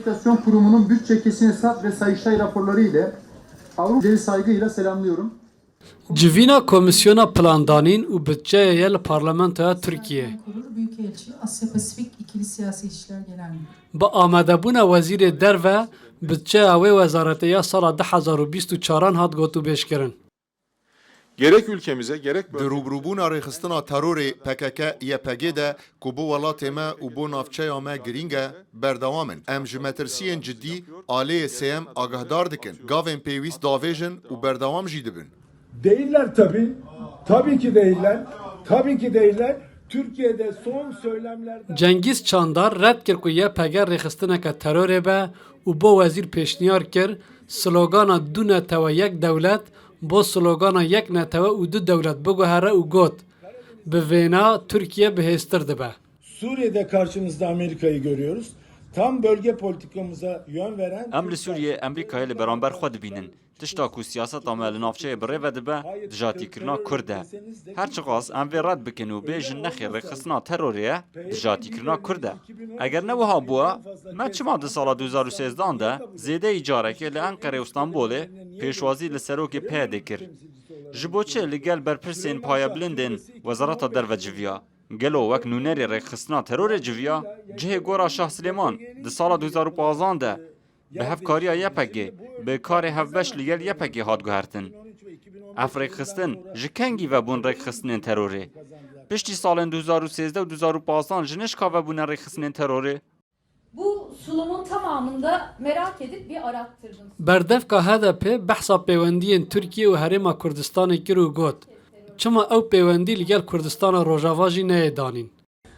Akreditasyon Kurumu'nun bütçe kesin hesap ve sayıştay raporları ile Avrupa'yı saygıyla selamlıyorum. Civina Komisyona Plandanîn û Bütçeyê li Parlamentoya Tirkiye. Büyükelçi, Asya Pasifik İkili Siyasi İlişkiler Genel Müdürü. Bi amedebûna Wezîrê Derve, bütçeya wê wezaretiya ya sala 2024 hat gotûbêjkirin. Gerek ülkemize gerek Di rûbirûbûna rêxistina terorê PKK-YPG de ku bo welatê me û bo navçeya me giring e berdewam in. Em ji metirsiyên ciddî aliyê sêyem agahdar dikin. Gavên pêwîst davêjin û berdewam jî dibin. Değiller tabii. Tabii ki değiller. Tabii ki değiller. Türkiye'de son söylemlerden... Cengiz Çandar red kir ku YPG rêxistineke terorê be û bo wezîr pêşniyar kir slogana du netewe yek dewlet bo slogana yek netewe û du dewlet biguhere û got bi vêna Türkiye bihêztir dibe. Suriye'de karşımızda Amerika'yı görüyoruz. Tam bölge politikamıza yön veren... Em li Sûriyê Amerîkayê li beramber xwe dibînin. Tişta ku siyaseta me li navçeyê bi rêve dibe, dijatîkirina Kurd e. Her çiqas em vê red bikin û bêjin nexê rêxistina terorê ye, dijatîkirina Kurd e. Eger ne wiha bûye, me çima di sala 2013 de zêdeyî carekê li Enqerê û Stenbolê pêşwazî li serokê peyedê kir. Ji bo çi li gel berpirsên payebilindên Wezareta Derve civiya? Gelo wek nûnerê rêxistina terorê civiya, cihê gora Şah Silêman di sala 2015 de bi hevkariya YPG bi karê hevbeş li gel YPG hat guhertin. Ev rêxistin ji kengî vebûn rêxistinên terorê? Piştî salên 2013 û 2015 ji neşka vebûne rêxistinên terorê? Bu sunumun tamamında merak edip bir arattırdım. Berdevka HDP behsa peywendiyên Türkiye û Herêma Kurdistanê kir û got. Çima ew peywendî li gel Kurdistana Rojava jî neyê danîn.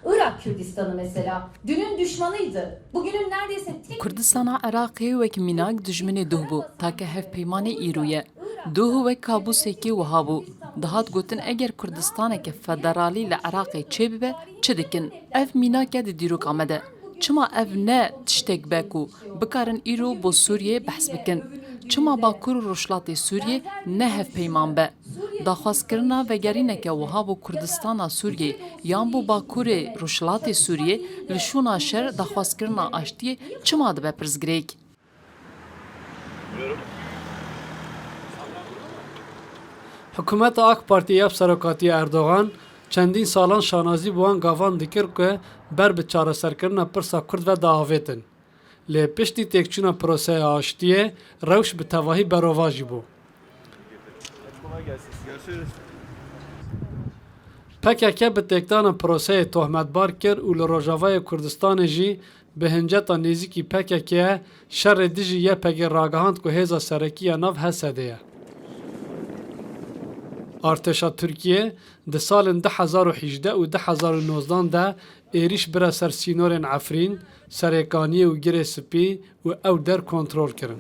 Irak Kürdistan'ı mesela dünün düşmanıydı. Bugünün neredeyse tek... Kurdistana Iraqê wek mînak dijminê duh bû, take hevpeymanê îro ye. Duh wek kabûsekê wiha bû. Dihat gotin eger Kurdistaneke federalî li Iraqê çê bibe, çi dikin? Ev mînake di dîroka me de. Çima ev ne tiştek be ku bikarin îro bo Sûriyê behs bikin? Çima Bakur û Rojhilatê Sûriyê ne hevpeyman be? Daxwazkirina vegerîneke wiha bo Kurdistana Sûriyê yan bo Bakurê Rojhilatê Sûriyê li şûna şer daxwazkirina aştiyê çima dibe pirsgirêk? Hikûmeta AK Partiya ya Serokatiya Erdogan çendîn salan şanazî bi wan gavan dikir ku ber bi çareserkirina pirsa Kurd ve diavêtin. Lê piştî têkçûna proseya aştiyê rewş bi tevahî berova jî bû. PKK bi têkdana proseyê tohmetbar kir û li Rojavayê Kurdistanê jî bi hinceta nêzîkî PKK'ye şerê dijî YPG ragihand ku hêza serekiya nav Hesedê ye. Artêşa Tirkiye di salên 2018 û 2019 de êriş bire ser sînorên Efrîn, Serêkaniyê û Girê Spî û ew der kontrol kirin.